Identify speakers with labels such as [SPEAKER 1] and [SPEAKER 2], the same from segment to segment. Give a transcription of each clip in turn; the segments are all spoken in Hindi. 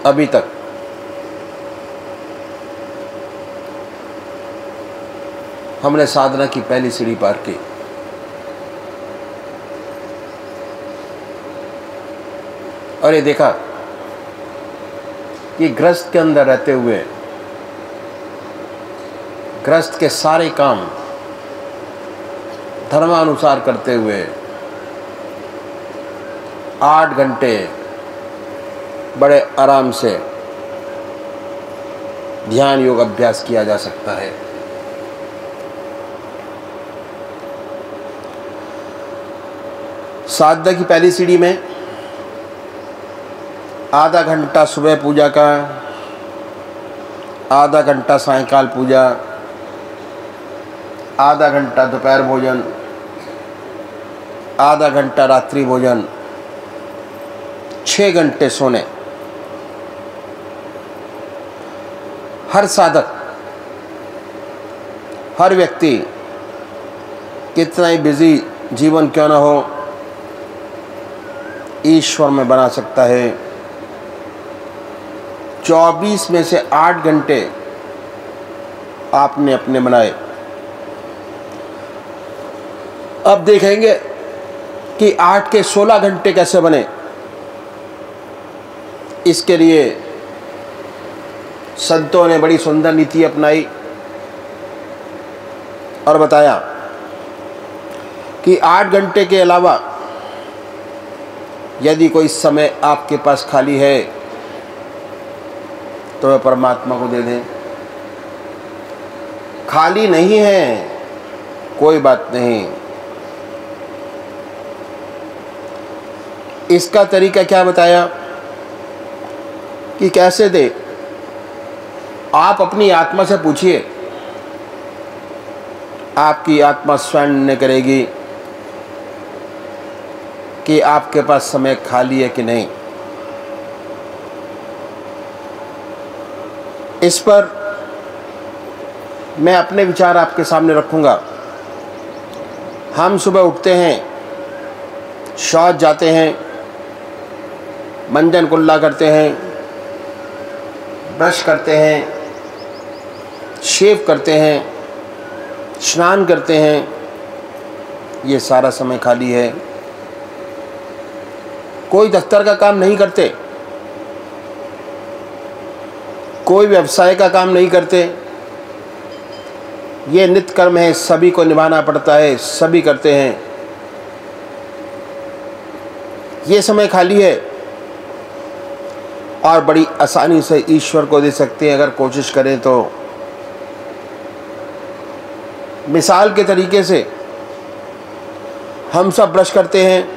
[SPEAKER 1] अभी तक हमने साधना की पहली सीढ़ी पार की। और ये देखा कि गृहस्थ के अंदर रहते हुए गृहस्थ के सारे काम धर्मानुसार करते हुए 8 घंटे बड़े आराम से ध्यान योग अभ्यास किया जा सकता है। साधना की पहली सीढ़ी में आधा घंटा सुबह पूजा का, आधा घंटा सायंकाल पूजा, आधा घंटा दोपहर भोजन, आधा घंटा रात्रि भोजन, 6 घंटे सोने। हर साधक, हर व्यक्ति कितना ही बिजी जीवन क्यों ना हो, ईश्वर में बना सकता है। 24 में से 8 घंटे आपने अपने बनाए। अब देखेंगे कि 8 के 16 घंटे कैसे बने। इसके लिए संतों ने बड़ी सुंदर नीति अपनाई और बताया कि 8 घंटे के अलावा यदि कोई समय आपके पास खाली है तो वह परमात्मा को दे दें। खाली नहीं है, कोई बात नहीं। इसका तरीका क्या बताया कि कैसे दे। आप अपनी आत्मा से पूछिए, आपकी आत्मा स्वयं निर्णय करेगी कि आपके पास समय खाली है कि नहीं। इस पर मैं अपने विचार आपके सामने रखूंगा। हम सुबह उठते हैं, शौच जाते हैं, मंजन कुल्ला करते हैं, ब्रश करते हैं, शेव करते हैं, स्नान करते हैं, ये सारा समय खाली है। कोई दफ्तर का काम नहीं करते, कोई व्यवसाय का काम नहीं करते। ये नित्य कर्म है, सभी को निभाना पड़ता है, सभी करते हैं। ये समय खाली है और बड़ी आसानी से ईश्वर को दे सकते हैं अगर कोशिश करें तो। मिसाल के तरीके से हम सब ब्रश करते हैं,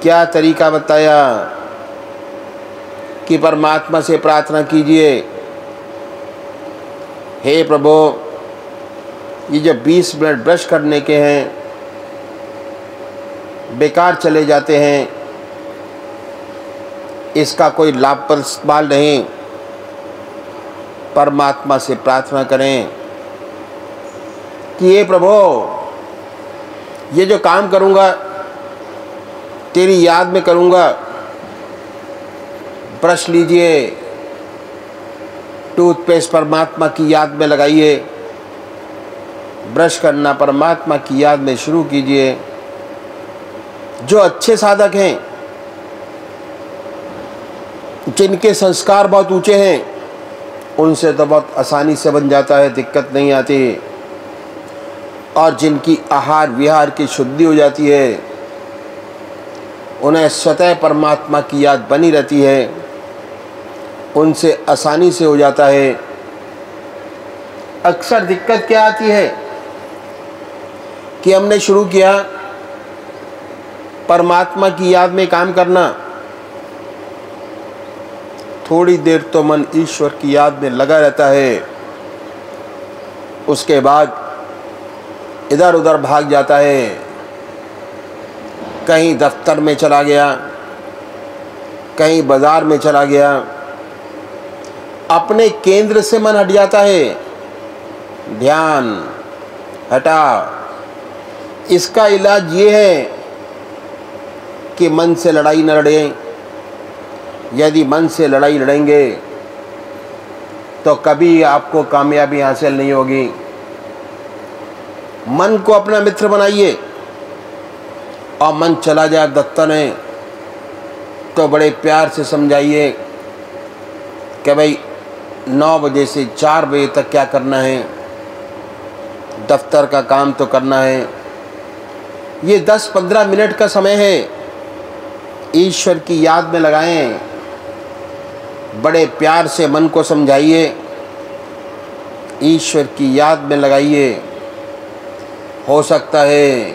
[SPEAKER 1] क्या तरीका बताया कि परमात्मा से प्रार्थना कीजिए, हे प्रभु ये जो 20 मिनट ब्रश करने के हैं बेकार चले जाते हैं, इसका कोई लाभ इस्तेमाल नहीं। परमात्मा से प्रार्थना करें कि हे प्रभु ये जो काम करूँगा तेरी याद में करूँगा। ब्रश लीजिए, टूथपेस्ट परमात्मा की याद में लगाइए, ब्रश करना परमात्मा की याद में शुरू कीजिए। जो अच्छे साधक हैं, जिनके संस्कार बहुत ऊंचे हैं, उनसे तो बहुत आसानी से बन जाता है, दिक्कत नहीं आती। और जिनकी आहार विहार की शुद्धि हो जाती है, उन्हें स्वतः परमात्मा की याद बनी रहती है, उनसे आसानी से हो जाता है। अक्सर दिक्कत क्या आती है कि हमने शुरू किया परमात्मा की याद में काम करना, थोड़ी देर तो मन ईश्वर की याद में लगा रहता है, उसके बाद इधर उधर भाग जाता है। कहीं दफ्तर में चला गया, कहीं बाजार में चला गया, अपने केंद्र से मन हट जाता है। ध्यान हटा। इसका इलाज ये है कि मन से लड़ाई न लड़ें, यदि मन से लड़ाई लड़ेंगे तो कभी आपको कामयाबी हासिल नहीं होगी। मन को अपना मित्र बनाइए, और मन चला जाए दफ्तर है तो बड़े प्यार से समझाइए कि भाई 9 बजे से 4 बजे तक क्या करना है, दफ्तर का काम तो करना है। ये 10-15 मिनट का समय है, ईश्वर की याद में लगाएं। बड़े प्यार से मन को समझाइए, ईश्वर की याद में लगाइए। हो सकता है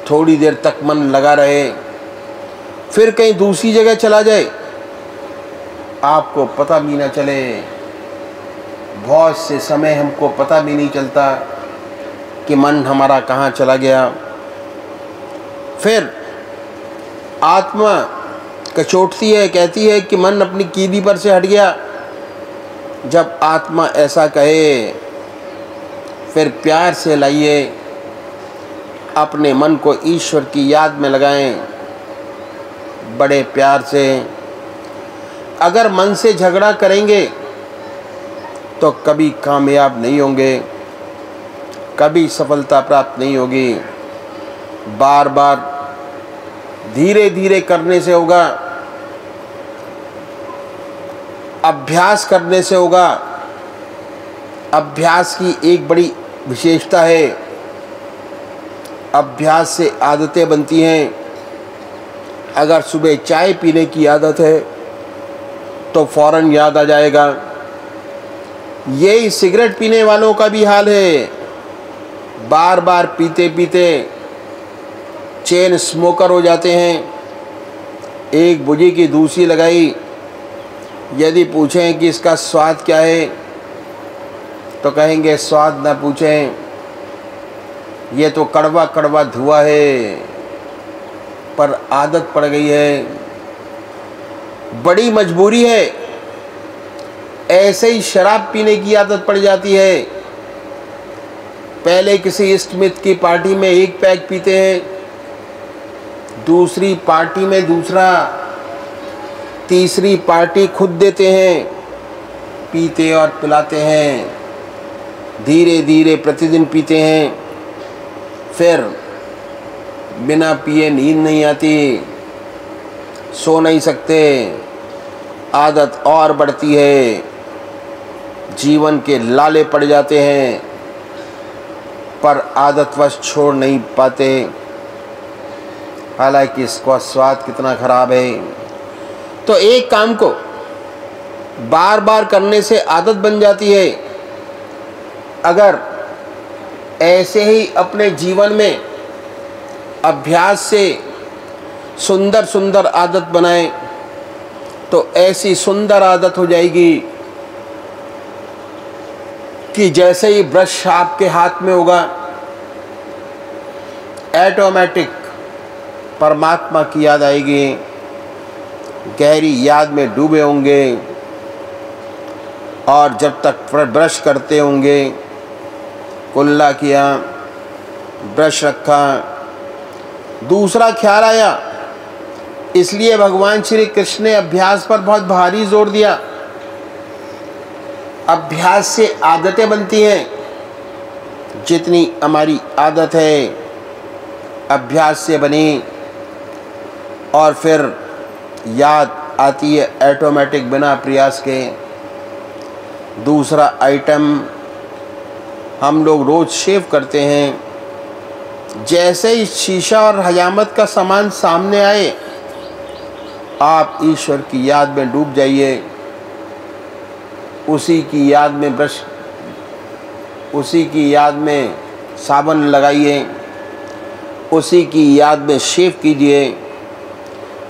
[SPEAKER 1] थोड़ी देर तक मन लगा रहे, फिर कहीं दूसरी जगह चला जाए, आपको पता भी ना चले। बहुत से समय हमको पता भी नहीं चलता कि मन हमारा कहाँ चला गया। फिर आत्मा कचोटती है, कहती है कि मन अपनी कीदी पर से हट गया। जब आत्मा ऐसा कहे, फिर प्यार से लाइए, अपने मन को ईश्वर की याद में लगाएं, बड़े प्यार से। अगर मन से झगड़ा करेंगे तो कभी कामयाब नहीं होंगे, कभी सफलता प्राप्त नहीं होगी। बार बार धीरे धीरे करने से होगा, अभ्यास करने से होगा। अभ्यास की एक बड़ी विशेषता है, अभ्यास से आदतें बनती हैं। अगर सुबह चाय पीने की आदत है तो फौरन याद आ जाएगा। यही सिगरेट पीने वालों का भी हाल है, बार बार पीते पीते चेन स्मोकर हो जाते हैं। एक बुझी की दूसरी लगाई, यदि पूछें कि इसका स्वाद क्या है तो कहेंगे स्वाद ना पूछें, ये तो कड़वा कड़वा धुआं है। पर आदत पड़ गई है, बड़ी मजबूरी है। ऐसे ही शराब पीने की आदत पड़ जाती है। पहले किसी इष्ट मित्र की पार्टी में 1 पैक पीते हैं, दूसरी पार्टी में दूसरा, तीसरी पार्टी खुद देते हैं, पीते और पिलाते हैं। धीरे धीरे प्रतिदिन पीते हैं, फिर बिना पिए नींद नहीं आती, सो नहीं सकते, आदत और बढ़ती है, जीवन के लाले पड़ जाते हैं, पर आदतवश छोड़ नहीं पाते। हालांकि इसका स्वाद कितना खराब है। तो एक काम को बार बार करने से आदत बन जाती है। अगर ऐसे ही अपने जीवन में अभ्यास से सुंदर सुंदर आदत बनाएं तो ऐसी सुंदर आदत हो जाएगी कि जैसे ही ब्रश आपके हाथ में होगा, ऑटोमेटिक परमात्मा की याद आएगी। गहरी याद में डूबे होंगे और जब तक ब्रश करते होंगे, कुल्ला किया, ब्रश रखा, दूसरा ख्याल आया। इसलिए भगवान श्री कृष्ण ने अभ्यास पर बहुत भारी जोर दिया। अभ्यास से आदतें बनती हैं। जितनी हमारी आदत है अभ्यास से बनी, और फिर याद आती है ऑटोमेटिक बिना प्रयास के। दूसरा आइटम, हम लोग रोज़ शेव करते हैं। जैसे ही शीशा और हजामत का सामान सामने आए, आप ईश्वर की याद में डूब जाइए। उसी की याद में ब्रश, उसी की याद में साबुन लगाइए, उसी की याद में शेव कीजिए।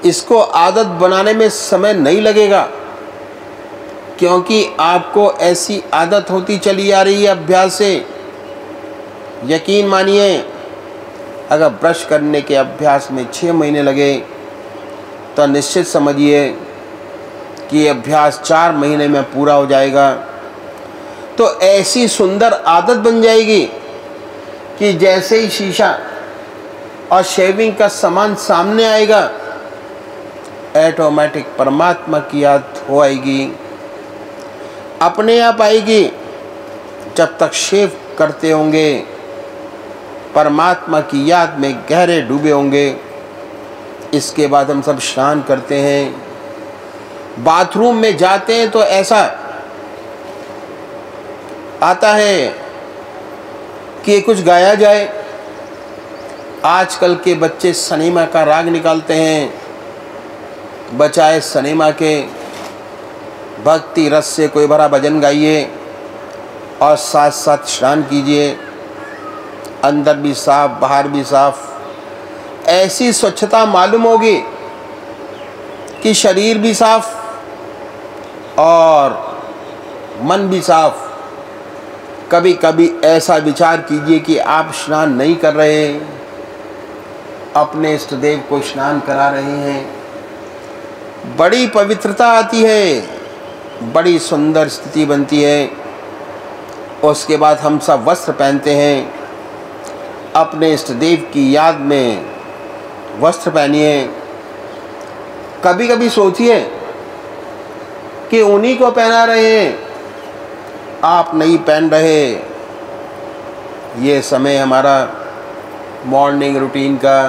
[SPEAKER 1] इसको आदत बनाने में समय नहीं लगेगा, क्योंकि आपको ऐसी आदत होती चली आ रही है अभ्यास से। यकीन मानिए, अगर ब्रश करने के अभ्यास में 6 महीने लगे तो निश्चित समझिए कि ये अभ्यास 4 महीने में पूरा हो जाएगा। तो ऐसी सुंदर आदत बन जाएगी कि जैसे ही शीशा और शेविंग का सामान सामने आएगा, ऑटोमेटिक परमात्मा की याद हो आएगी, अपने आप आएगी। जब तक शेव करते होंगे परमात्मा की याद में गहरे डूबे होंगे। इसके बाद हम सब स्नान करते हैं, बाथरूम में जाते हैं तो ऐसा आता है कि कुछ गाया जाए। आजकल के बच्चे सिनेमा का राग निकालते हैं, बचाए सिनेमा के भक्ति रस से कोई भरा भजन गाइए और साथ साथ स्नान कीजिए, अंदर भी साफ बाहर भी साफ। ऐसी स्वच्छता मालूम होगी कि शरीर भी साफ और मन भी साफ। कभी कभी ऐसा विचार कीजिए कि आप स्नान नहीं कर रहे, अपने इष्ट देव को स्नान करा रहे हैं, बड़ी पवित्रता आती है, बड़ी सुंदर स्थिति बनती है। उसके बाद हम सब वस्त्र पहनते हैं, अपने इष्ट देव की याद में वस्त्र पहनिए। कभी कभी सोचिए कि उन्हीं को पहना रहे हैं, आप नहीं पहन रहे। ये समय हमारा मॉर्निंग रूटीन का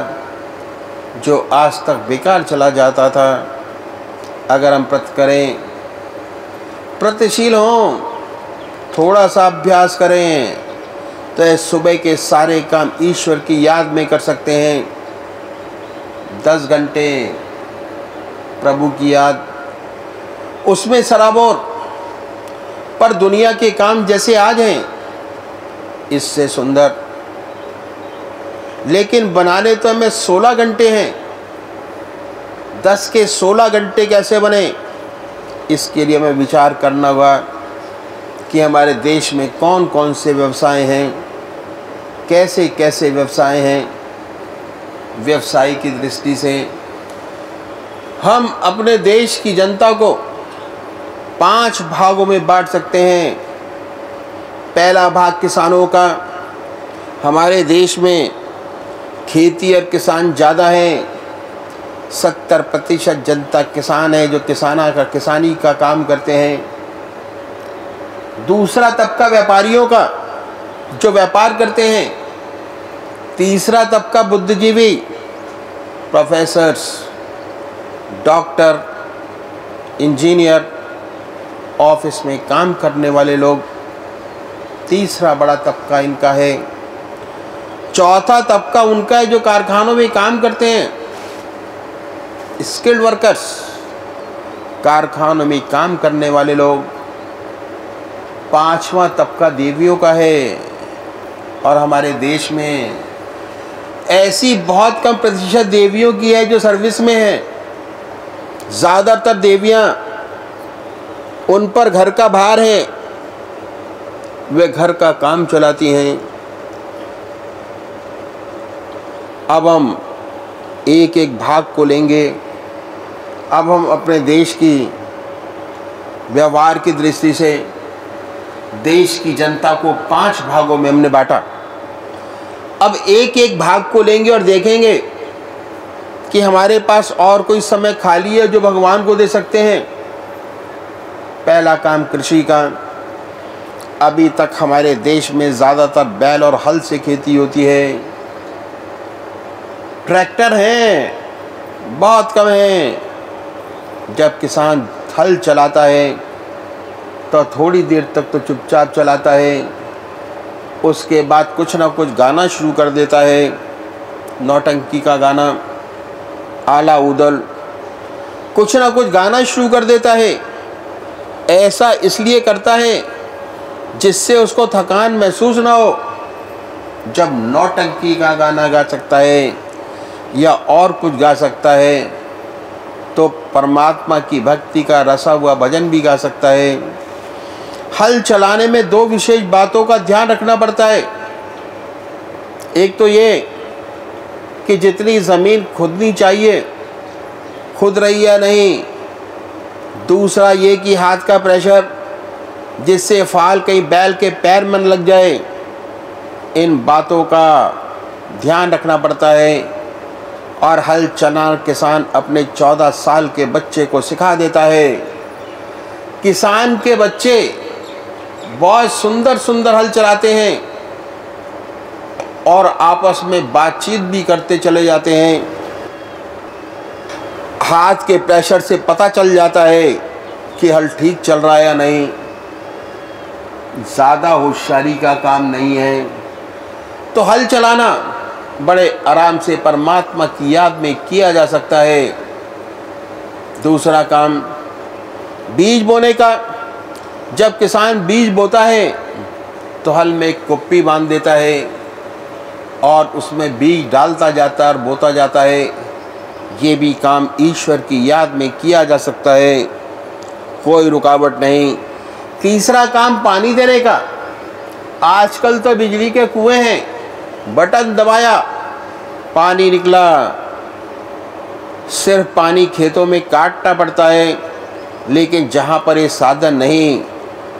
[SPEAKER 1] जो आज तक बेकार चला जाता था, अगर हम प्रत करें, प्रतिशील हों, थोड़ा सा अभ्यास करें तो इस सुबह के सारे काम ईश्वर की याद में कर सकते हैं। 10 घंटे प्रभु की याद, उसमें सराबोर। पर दुनिया के काम जैसे आज हैं इससे सुंदर, लेकिन बनाने तो हमें 16 घंटे हैं। 10 के 16 घंटे कैसे बने, इसके लिए हमें विचार करना होगा कि हमारे देश में कौन कौन से व्यवसाय हैं, कैसे कैसे व्यवसाय हैं। व्यवसाय की दृष्टि से हम अपने देश की जनता को 5 भागों में बांट सकते हैं। पहला भाग किसानों का। हमारे देश में खेती और किसान ज़्यादा हैं, 70% जनता किसान है जो किसानी का काम करते हैं। दूसरा तबका व्यापारियों का जो व्यापार करते हैं। तीसरा तबका बुद्धिजीवी, प्रोफेसर्स, डॉक्टर, इंजीनियर, ऑफिस में काम करने वाले लोग। तीसरा बड़ा तबका इनका है। चौथा तबका उनका है जो कारखानों में काम करते हैं, स्किल्ड वर्कर्स, कारखानों में काम करने वाले लोग। पांचवा तबका देवियों का है। और हमारे देश में ऐसी बहुत कम प्रतिशत देवियों की है जो सर्विस में है। ज़्यादातर देवियाँ, उन पर घर का भार है, वे घर का काम चलाती हैं। अब हम एक एक भाग को लेंगे। अब हम अपने देश की व्यवहार की दृष्टि से देश की जनता को 5 भागों में हमने बांटा। अब एक एक भाग को लेंगे और देखेंगे कि हमारे पास और कोई समय खाली है जो भगवान को दे सकते हैं। पहला काम कृषि का। अभी तक हमारे देश में ज़्यादातर बैल और हल से खेती होती है। ट्रैक्टर हैं बहुत कम हैं। जब किसान हल चलाता है तो थोड़ी देर तक तो चुपचाप चलाता है, उसके बाद कुछ ना कुछ गाना शुरू कर देता है, नौटंकी का गाना, आला उदल, कुछ ना कुछ गाना शुरू कर देता है। ऐसा इसलिए करता है जिससे उसको थकान महसूस ना हो। जब नौटंकी का गाना गा सकता है या और कुछ गा सकता है तो परमात्मा की भक्ति का रसा हुआ भजन भी गा सकता है। हल चलाने में 2 विशेष बातों का ध्यान रखना पड़ता है। एक तो ये कि जितनी ज़मीन खुदनी चाहिए खुद रही या नहीं। दूसरा ये कि हाथ का प्रेशर, जिससे फाल कहीं बैल के पैर में लग जाए। इन बातों का ध्यान रखना पड़ता है। और हल चलाना किसान अपने 14 साल के बच्चे को सिखा देता है। किसान के बच्चे बहुत सुंदर सुंदर हल चलाते हैं और आपस में बातचीत भी करते चले जाते हैं। हाथ के प्रेशर से पता चल जाता है कि हल ठीक चल रहा है या नहीं। ज़्यादा होशियारी का काम नहीं है। तो हल चलाना बड़े आराम से परमात्मा की याद में किया जा सकता है। दूसरा काम बीज बोने का। जब किसान बीज बोता है तो हल में एक कुप्पी बांध देता है और उसमें बीज डालता जाता है और बोता जाता है। ये भी काम ईश्वर की याद में किया जा सकता है, कोई रुकावट नहीं। तीसरा काम पानी देने का। आजकल तो बिजली के कुएं हैं, बटन दबाया पानी निकला। सिर्फ पानी खेतों में काटना पड़ता है, लेकिन जहाँ पर ये साधन नहीं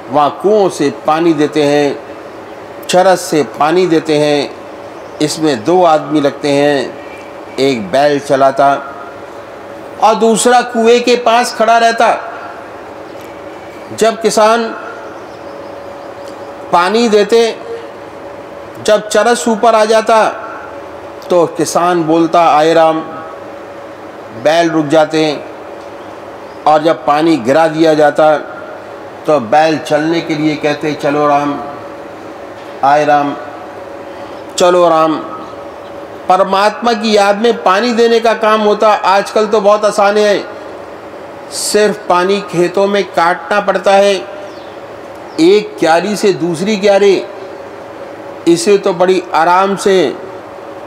[SPEAKER 1] वहाँ कुओं से पानी देते हैं, चरस से पानी देते हैं। इसमें 2 आदमी लगते हैं, एक बैल चलाता और दूसरा कुएं के पास खड़ा रहता। जब किसान पानी देते, जब चरस ऊपर आ जाता तो किसान बोलता आए राम, बैल रुक जाते हैं। और जब पानी गिरा दिया जाता तो बैल चलने के लिए कहते चलो राम, आए राम, चलो राम। परमात्मा की याद में पानी देने का काम होता। आजकल तो बहुत आसान है, सिर्फ पानी खेतों में काटना पड़ता है, एक क्यारी से दूसरी क्यारी। इसे तो बड़ी आराम से,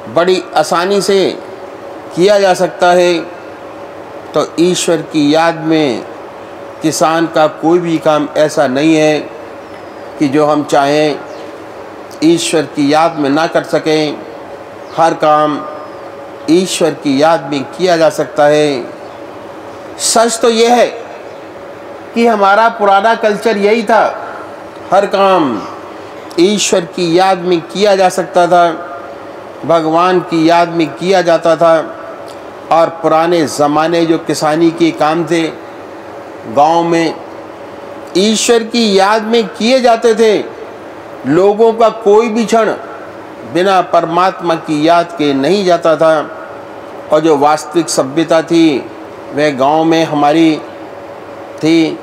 [SPEAKER 1] बड़ी आसानी से किया जा सकता है। तो ईश्वर की याद में किसान का कोई भी काम ऐसा नहीं है कि जो हम चाहें ईश्वर की याद में ना कर सकें। हर काम ईश्वर की याद में किया जा सकता है। सच तो यह है कि हमारा पुराना कल्चर यही था, हर काम ईश्वर की याद में किया जा सकता था, भगवान की याद में किया जाता था। और पुराने ज़माने जो किसानी के काम थे गांव में, ईश्वर की याद में किए जाते थे। लोगों का कोई भी क्षण बिना परमात्मा की याद के नहीं जाता था। और जो वास्तविक सभ्यता थी वह गांव में हमारी थी।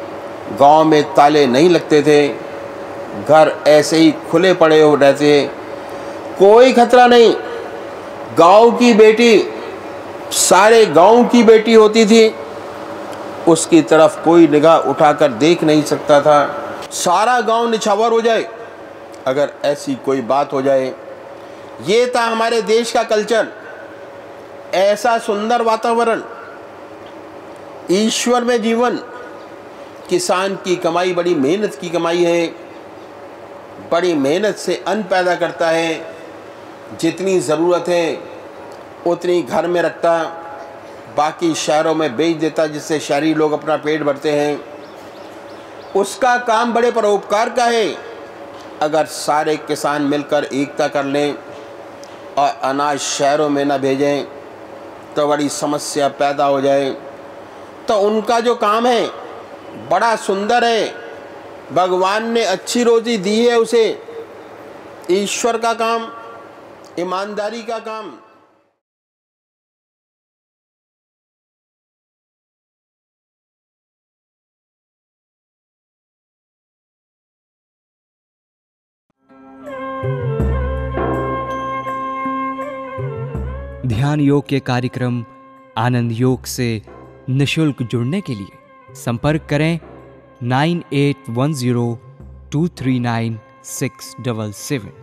[SPEAKER 1] गांव में ताले नहीं लगते थे, घर ऐसे ही खुले पड़े हो रहते, कोई खतरा नहीं। गांव की बेटी सारे गांव की बेटी होती थी, उसकी तरफ कोई निगाह उठाकर देख नहीं सकता था। सारा गांव निछावर हो जाए अगर ऐसी कोई बात हो जाए। ये था हमारे देश का कल्चर। ऐसा सुंदर वातावरण, ईश्वर में जीवन। किसान की कमाई बड़ी मेहनत की कमाई है, बड़ी मेहनत से अन्न पैदा करता है। जितनी ज़रूरत है उतनी घर में रखता, बाकी शहरों में बेच देता, जिससे शहरी लोग अपना पेट भरते हैं। उसका काम बड़े परोपकार का है। अगर सारे किसान मिलकर एकता कर लें और अनाज शहरों में न भेजें तो बड़ी समस्या पैदा हो जाए। तो उनका जो काम है बड़ा सुंदर है, भगवान ने अच्छी रोजी दी है उसे। ईश्वर का काम, ईमानदारी का काम।
[SPEAKER 2] ध्यान योग के कार्यक्रम आनंद योग से निशुल्क जुड़ने के लिए संपर्क करें 9810239677।